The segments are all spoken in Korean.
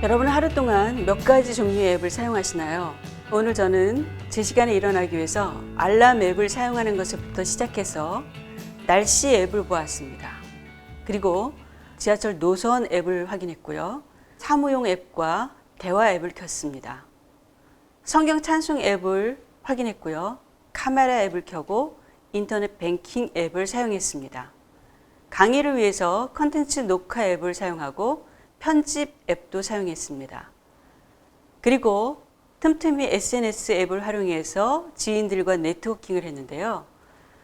여러분 하루 동안 몇 가지 종류의 앱을 사용하시나요? 오늘 저는 제 시간에 일어나기 위해서 알람 앱을 사용하는 것부터 시작해서 날씨 앱을 보았습니다. 그리고 지하철 노선 앱을 확인했고요. 사무용 앱과 대화 앱을 켰습니다. 성경 찬송 앱을 확인했고요. 카메라 앱을 켜고 인터넷 뱅킹 앱을 사용했습니다. 강의를 위해서 컨텐츠 녹화 앱을 사용하고 편집 앱도 사용했습니다. 그리고 틈틈이 SNS 앱을 활용해서 지인들과 네트워킹을 했는데요.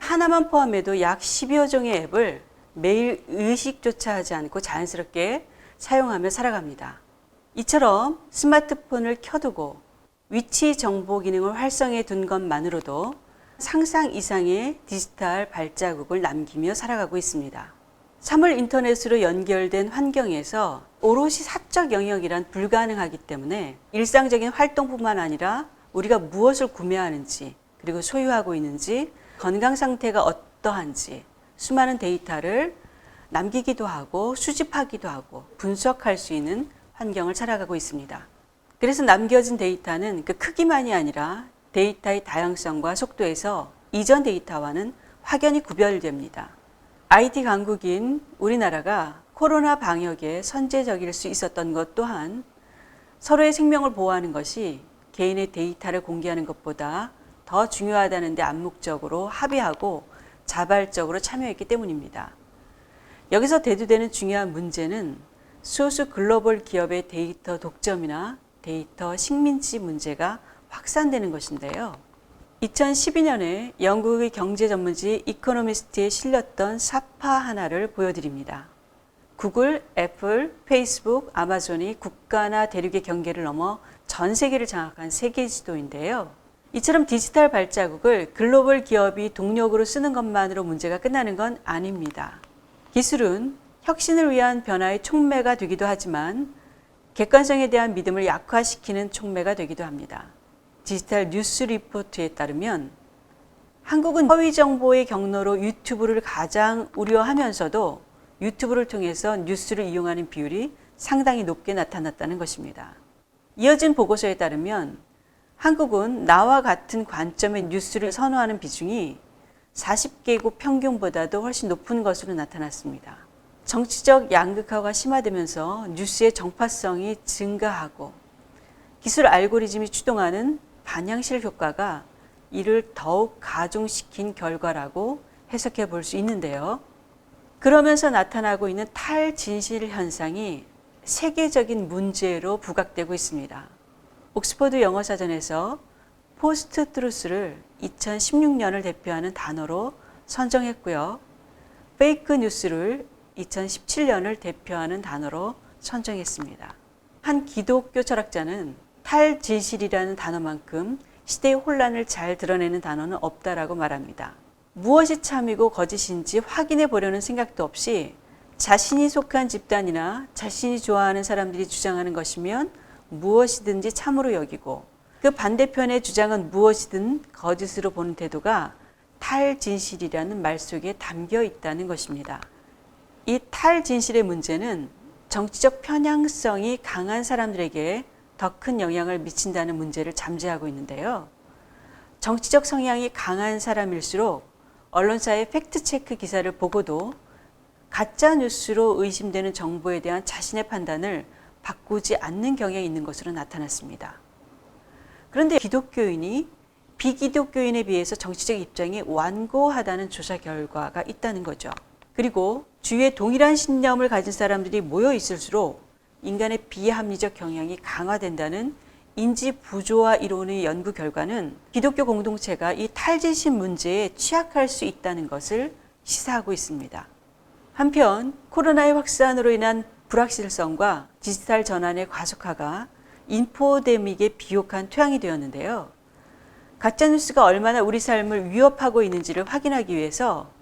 하나만 포함해도 약 10여 종의 앱을 매일 의식조차 하지 않고 자연스럽게 사용하며 살아갑니다. 이처럼 스마트폰을 켜두고 위치 정보 기능을 활성해 둔 것만으로도 상상 이상의 디지털 발자국을 남기며 살아가고 있습니다. 사물 인터넷으로 연결된 환경에서 오롯이 사적 영역이란 불가능하기 때문에 일상적인 활동뿐만 아니라 우리가 무엇을 구매하는지, 그리고 소유하고 있는지, 건강 상태가 어떠한지 수많은 데이터를 남기기도 하고 수집하기도 하고 분석할 수 있는 환경을 살아가고 있습니다. 그래서 남겨진 데이터는 그 크기만이 아니라 데이터의 다양성과 속도에서 이전 데이터와는 확연히 구별됩니다. IT 강국인 우리나라가 코로나 방역에 선제적일 수 있었던 것 또한 서로의 생명을 보호하는 것이 개인의 데이터를 공개하는 것보다 더 중요하다는 데 암묵적으로 합의하고 자발적으로 참여했기 때문입니다. 여기서 대두되는 중요한 문제는 소수 글로벌 기업의 데이터 독점이나 데이터 식민지 문제가 확산되는 것인데요. 2012년에 영국의 경제 전문지 이코노미스트에 실렸던 사파 하나를 보여드립니다. 구글, 애플, 페이스북, 아마존이 국가나 대륙의 경계를 넘어 전 세계를 장악한 세계 지도인데요. 이처럼 디지털 발자국을 글로벌 기업이 동력으로 쓰는 것만으로 문제가 끝나는 건 아닙니다. 기술은 혁신을 위한 변화의 촉매가 되기도 하지만 객관성에 대한 믿음을 약화시키는 촉매가 되기도 합니다. 디지털 뉴스 리포트에 따르면 한국은 허위 정보의 경로로 유튜브를 가장 우려하면서도 유튜브를 통해서 뉴스를 이용하는 비율이 상당히 높게 나타났다는 것입니다. 이어진 보고서에 따르면 한국은 나와 같은 관점의 뉴스를 선호하는 비중이 40개국 평균보다도 훨씬 높은 것으로 나타났습니다. 정치적 양극화가 심화되면서 뉴스의 정파성이 증가하고 기술 알고리즘이 추동하는 반향실 효과가 이를 더욱 가중시킨 결과라고 해석해 볼 수 있는데요. 그러면서 나타나고 있는 탈진실 현상이 세계적인 문제로 부각되고 있습니다. 옥스퍼드 영어사전에서 포스트 트루스를 2016년을 대표하는 단어로 선정했고요. 페이크 뉴스를 2017년을 대표하는 단어로 선정했습니다. 한 기독교 철학자는 탈진실이라는 단어만큼 시대의 혼란을 잘 드러내는 단어는 없다라고 말합니다. 무엇이 참이고 거짓인지 확인해 보려는 생각도 없이 자신이 속한 집단이나 자신이 좋아하는 사람들이 주장하는 것이면 무엇이든지 참으로 여기고 그 반대편의 주장은 무엇이든 거짓으로 보는 태도가 탈진실이라는 말 속에 담겨 있다는 것입니다. 이 탈진실의 문제는 정치적 편향성이 강한 사람들에게 더 큰 영향을 미친다는 문제를 잠재하고 있는데요. 정치적 성향이 강한 사람일수록 언론사의 팩트체크 기사를 보고도 가짜 뉴스로 의심되는 정보에 대한 자신의 판단을 바꾸지 않는 경향이 있는 것으로 나타났습니다. 그런데 기독교인이 비기독교인에 비해서 정치적 입장이 완고하다는 조사 결과가 있다는 거죠. 그리고 주위에 동일한 신념을 가진 사람들이 모여 있을수록 인간의 비합리적 경향이 강화된다는 인지 부조화 이론의 연구 결과는 기독교 공동체가 이 탈진실 문제에 취약할 수 있다는 것을 시사하고 있습니다. 한편 코로나의 확산으로 인한 불확실성과 디지털 전환의 과속화가 인포데믹의 비옥한 토양이 되었는데요. 가짜뉴스가 얼마나 우리 삶을 위협하고 있는지를 확인하기 위해서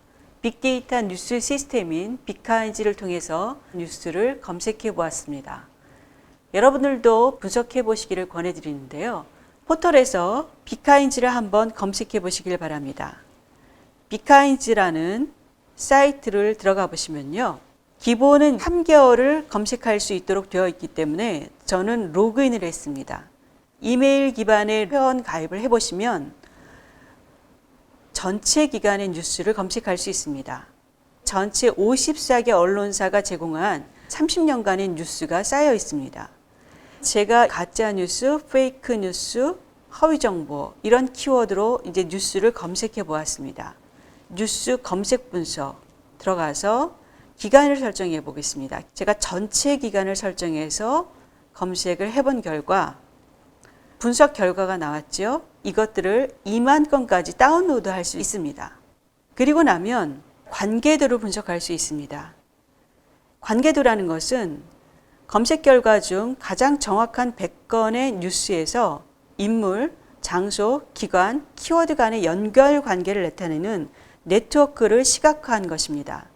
빅데이터 뉴스 시스템인 빅카인지를 통해서 뉴스를 검색해 보았습니다. 여러분들도 분석해 보시기를 권해드리는데요. 포털에서 빅카인지를 한번 검색해 보시길 바랍니다. 빅카인지라는 사이트를 들어가 보시면요. 기본은 3개월을 검색할 수 있도록 되어 있기 때문에 저는 로그인을 했습니다. 이메일 기반의 회원 가입을 해보시면 전체 기간의 뉴스를 검색할 수 있습니다. 전체 54개 언론사가 제공한 30년간의 뉴스가 쌓여 있습니다. 제가 가짜 뉴스, 페이크 뉴스, 허위 정보 이런 키워드로 이제 뉴스를 검색해 보았습니다. 뉴스 검색 분석 들어가서 기간을 설정해 보겠습니다. 제가 전체 기간을 설정해서 검색을 해본 결과 분석 결과가 나왔죠. 이것들을 2만 건까지 다운로드 할 수 있습니다. 그리고 나면 관계도를 분석할 수 있습니다. 관계도라는 것은 검색 결과 중 가장 정확한 100건의 뉴스에서 인물, 장소, 기관, 키워드 간의 연결 관계를 나타내는 네트워크를 시각화한 것입니다.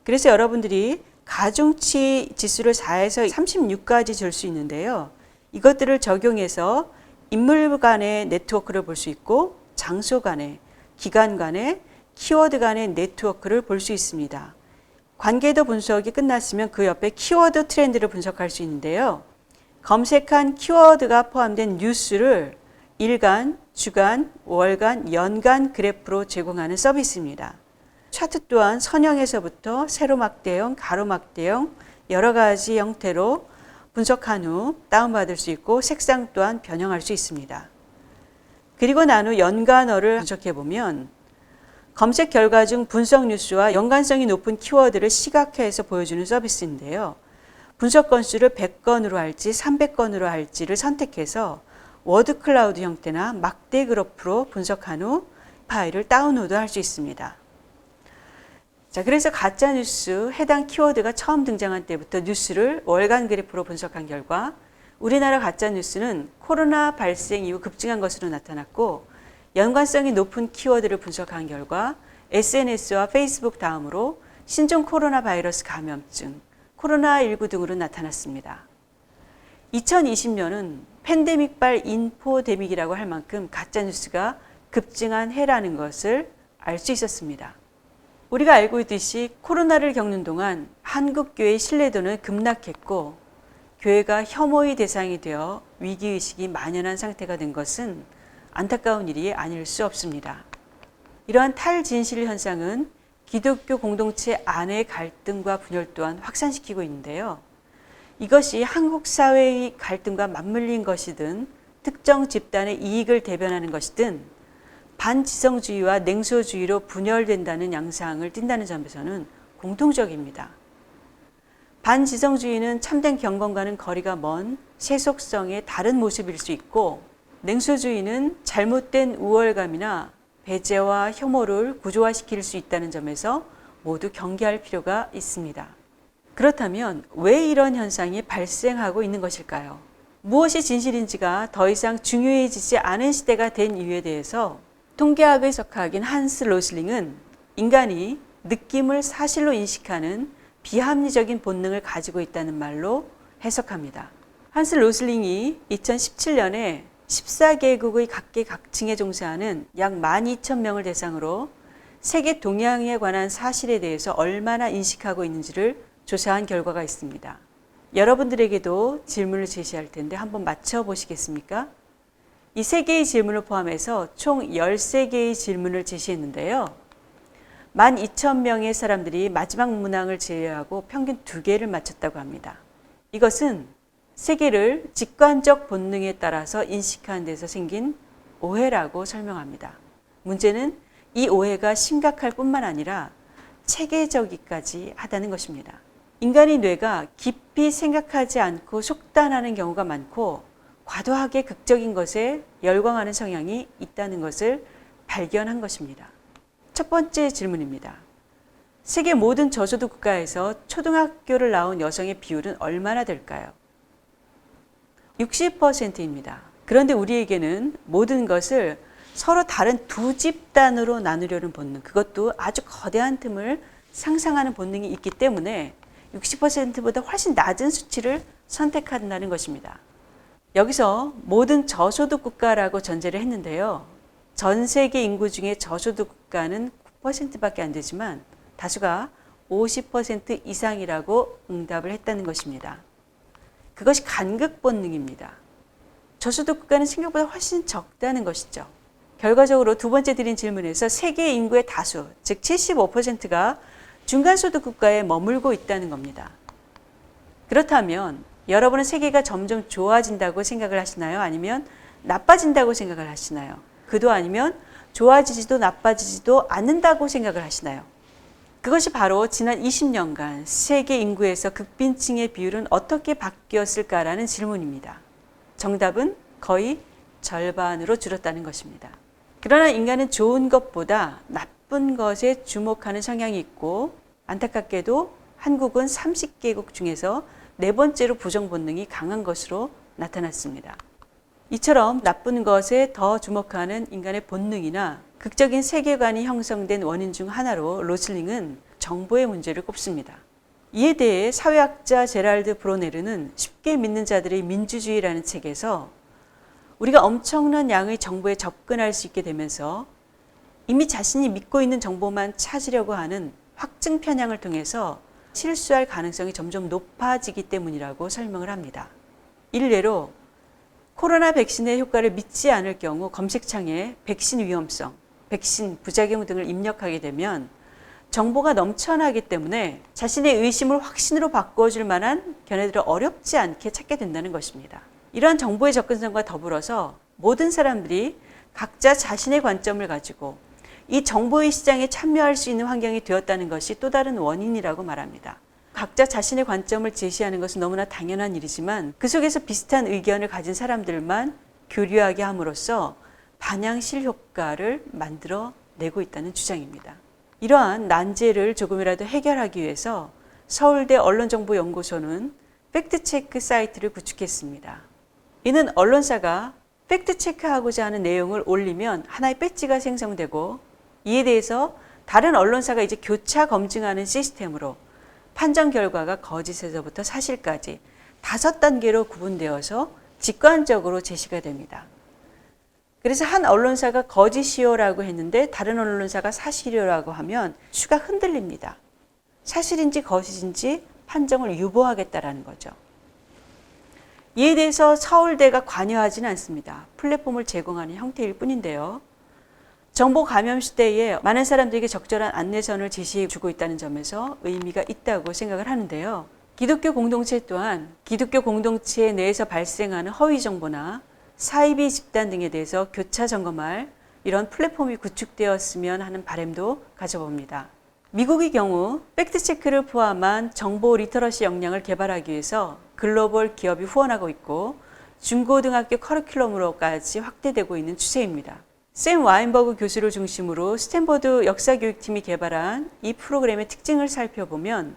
그래서 여러분들이 가중치 지수를 4에서 36까지 줄 수 있는데요. 이것들을 적용해서 인물 간의 네트워크를 볼 수 있고 장소 간의, 기간 간의, 키워드 간의 네트워크를 볼 수 있습니다. 관계도 분석이 끝났으면 그 옆에 키워드 트렌드를 분석할 수 있는데요. 검색한 키워드가 포함된 뉴스를 일간, 주간, 월간, 연간 그래프로 제공하는 서비스입니다. 차트 또한 선형에서부터 세로막대형, 가로막대형 여러 가지 형태로 분석한 후 다운받을 수 있고 색상 또한 변형할 수 있습니다. 그리고 난 후 연관어를 분석해 보면 검색 결과 중 분석 뉴스와 연관성이 높은 키워드를 시각화해서 보여주는 서비스인데요. 분석 건수를 100건으로 할지 300건으로 할지를 선택해서 워드 클라우드 형태나 막대 그래프로 분석한 후 파일을 다운로드 할 수 있습니다. 자, 그래서 가짜 뉴스 해당 키워드가 처음 등장한 때부터 뉴스를 월간 그래프로 분석한 결과 우리나라 가짜 뉴스는 코로나 발생 이후 급증한 것으로 나타났고 연관성이 높은 키워드를 분석한 결과 SNS와 페이스북 다음으로 신종 코로나 바이러스 감염증, 코로나19 등으로 나타났습니다. 2020년은 팬데믹발 인포데믹이라고 할 만큼 가짜 뉴스가 급증한 해라는 것을 알 수 있었습니다. 우리가 알고 있듯이 코로나를 겪는 동안 한국 교회의 신뢰도는 급락했고 교회가 혐오의 대상이 되어 위기의식이 만연한 상태가 된 것은 안타까운 일이 아닐 수 없습니다. 이러한 탈진실 현상은 기독교 공동체 안의 갈등과 분열 또한 확산시키고 있는데요. 이것이 한국 사회의 갈등과 맞물린 것이든 특정 집단의 이익을 대변하는 것이든 반지성주의와 냉소주의로 분열된다는 양상을 띈다는 점에서는 공통적입니다. 반지성주의는 참된 경건과는 거리가 먼 세속성의 다른 모습일 수 있고 냉소주의는 잘못된 우월감이나 배제와 혐오를 구조화시킬 수 있다는 점에서 모두 경계할 필요가 있습니다. 그렇다면 왜 이런 현상이 발생하고 있는 것일까요? 무엇이 진실인지가 더 이상 중요해지지 않은 시대가 된 이유에 대해서 통계학의 석학인 한스 로슬링은 인간이 느낌을 사실로 인식하는 비합리적인 본능을 가지고 있다는 말로 해석합니다. 한스 로슬링이 2017년에 14개국의 각계각층에 종사하는 약 12,000명을 대상으로 세계 동양에 관한 사실에 대해서 얼마나 인식하고 있는지를 조사한 결과가 있습니다. 여러분들에게도 질문을 제시할 텐데 한번 맞춰보시겠습니까? 이 3개의 질문을 포함해서 총 13개의 질문을 제시했는데요. 12,000명의 사람들이 마지막 문항을 제외하고 평균 2개를 맞췄다고 합니다. 이것은 세계를 직관적 본능에 따라서 인식하는 데서 생긴 오해라고 설명합니다. 문제는 이 오해가 심각할 뿐만 아니라 체계적이기까지 하다는 것입니다. 인간의 뇌가 깊이 생각하지 않고 속단하는 경우가 많고 과도하게 극적인 것에 열광하는 성향이 있다는 것을 발견한 것입니다. 첫 번째 질문입니다. 세계 모든 저소득 국가에서 초등학교를 나온 여성의 비율은 얼마나 될까요? 60%입니다. 그런데 우리에게는 모든 것을 서로 다른 두 집단으로 나누려는 본능, 그것도 아주 거대한 틈을 상상하는 본능이 있기 때문에 60%보다 훨씬 낮은 수치를 선택한다는 것입니다. 여기서 모든 저소득 국가라고 전제를 했는데요. 전 세계 인구 중에 저소득 국가는 9%밖에 안 되지만 다수가 50% 이상이라고 응답을 했다는 것입니다. 그것이 간극 본능입니다. 저소득 국가는 생각보다 훨씬 적다는 것이죠. 결과적으로 두 번째 드린 질문에서 세계 인구의 다수, 즉 75%가 중간소득 국가에 머물고 있다는 겁니다. 그렇다면 여러분은 세계가 점점 좋아진다고 생각을 하시나요? 아니면 나빠진다고 생각을 하시나요? 그도 아니면 좋아지지도 나빠지지도 않는다고 생각을 하시나요? 그것이 바로 지난 20년간 세계 인구에서 극빈층의 비율은 어떻게 바뀌었을까라는 질문입니다. 정답은 거의 절반으로 줄었다는 것입니다. 그러나 인간은 좋은 것보다 나쁜 것에 주목하는 성향이 있고 안타깝게도 한국은 30개국 중에서 네 번째로 부정 본능이 강한 것으로 나타났습니다. 이처럼 나쁜 것에 더 주목하는 인간의 본능이나 극적인 세계관이 형성된 원인 중 하나로 로슬링은 정보의 문제를 꼽습니다. 이에 대해 사회학자 제랄드 브로네르는 쉽게 믿는 자들의 민주주의라는 책에서 우리가 엄청난 양의 정보에 접근할 수 있게 되면서 이미 자신이 믿고 있는 정보만 찾으려고 하는 확증 편향을 통해서 실수할 가능성이 점점 높아지기 때문이라고 설명을 합니다. 일례로 코로나 백신의 효과를 믿지 않을 경우 검색창에 백신 위험성, 백신 부작용 등을 입력하게 되면 정보가 넘쳐나기 때문에 자신의 의심을 확신으로 바꿔줄 만한 견해들을 어렵지 않게 찾게 된다는 것입니다. 이러한 정보의 접근성과 더불어서 모든 사람들이 각자 자신의 관점을 가지고 이 정보의 시장에 참여할 수 있는 환경이 되었다는 것이 또 다른 원인이라고 말합니다. 각자 자신의 관점을 제시하는 것은 너무나 당연한 일이지만 그 속에서 비슷한 의견을 가진 사람들만 교류하게 함으로써 반향실 효과를 만들어내고 있다는 주장입니다. 이러한 난제를 조금이라도 해결하기 위해서 서울대 언론정보연구소는 팩트체크 사이트를 구축했습니다. 이는 언론사가 팩트체크하고자 하는 내용을 올리면 하나의 배지가 생성되고 이에 대해서 다른 언론사가 이제 교차 검증하는 시스템으로 판정 결과가 거짓에서부터 사실까지 5단계로 구분되어서 직관적으로 제시가 됩니다. 그래서 한 언론사가 거짓이요라고 했는데 다른 언론사가 사실이요라고 하면 수가 흔들립니다. 사실인지 거짓인지 판정을 유보하겠다라는 거죠. 이에 대해서 서울대가 관여하지는 않습니다. 플랫폼을 제공하는 형태일 뿐인데요. 정보 감염 시대에 많은 사람들에게 적절한 안내선을 제시해 주고 있다는 점에서 의미가 있다고 생각을 하는데요. 기독교 공동체 또한 기독교 공동체 내에서 발생하는 허위 정보나 사이비 집단 등에 대해서 교차 점검할 이런 플랫폼이 구축되었으면 하는 바람도 가져봅니다. 미국의 경우 팩트체크를 포함한 정보 리터러시 역량을 개발하기 위해서 글로벌 기업이 후원하고 있고 중고등학교 커리큘럼으로까지 확대되고 있는 추세입니다. 샘 와인버그 교수를 중심으로 스탠퍼드 역사교육팀이 개발한 이 프로그램의 특징을 살펴보면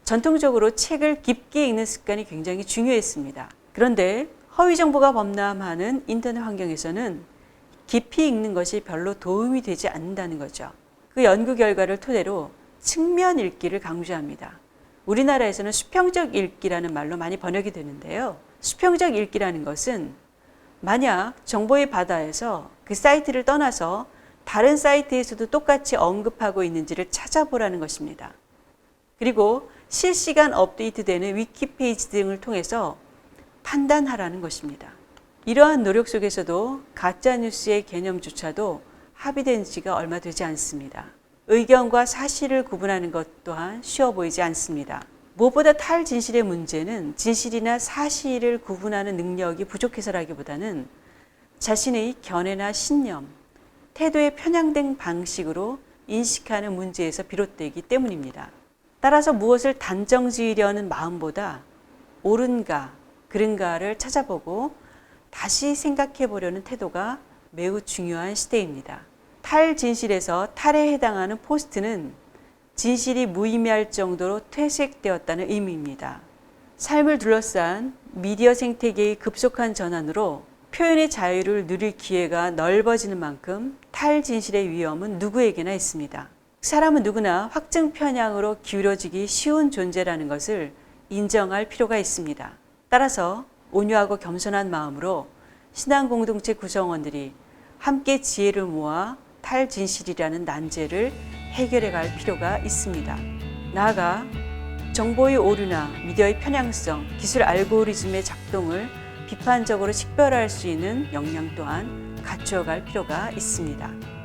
전통적으로 책을 깊게 읽는 습관이 굉장히 중요했습니다. 그런데 허위 정보가 범람하는 인터넷 환경에서는 깊이 읽는 것이 별로 도움이 되지 않는다는 거죠. 그 연구 결과를 토대로 측면 읽기를 강조합니다. 우리나라에서는 수평적 읽기라는 말로 많이 번역이 되는데요. 수평적 읽기라는 것은 만약 정보의 바다에서 그 사이트를 떠나서 다른 사이트에서도 똑같이 언급하고 있는지를 찾아보라는 것입니다. 그리고 실시간 업데이트되는 위키페이지 등을 통해서 판단하라는 것입니다. 이러한 노력 속에서도 가짜뉴스의 개념조차도 합의된 지가 얼마 되지 않습니다. 의견과 사실을 구분하는 것 또한 쉬워 보이지 않습니다. 무엇보다 탈진실의 문제는 진실이나 사실을 구분하는 능력이 부족해서라기보다는 자신의 견해나 신념, 태도의 편향된 방식으로 인식하는 문제에서 비롯되기 때문입니다. 따라서 무엇을 단정지으려는 마음보다 옳은가, 그른가를 찾아보고 다시 생각해 보려는 태도가 매우 중요한 시대입니다. 탈진실에서 탈에 해당하는 포스트는 진실이 무의미할 정도로 퇴색되었다는 의미입니다. 삶을 둘러싼 미디어 생태계의 급속한 전환으로 표현의 자유를 누릴 기회가 넓어지는 만큼 탈진실의 위험은 누구에게나 있습니다. 사람은 누구나 확증 편향으로 기울어지기 쉬운 존재라는 것을 인정할 필요가 있습니다. 따라서 온유하고 겸손한 마음으로 신앙 공동체 구성원들이 함께 지혜를 모아 탈진실이라는 난제를 해결해 갈 필요가 있습니다. 나아가 정보의 오류나 미디어의 편향성, 기술 알고리즘의 작동을 비판적으로 식별할 수 있는 역량 또한 갖추어갈 필요가 있습니다.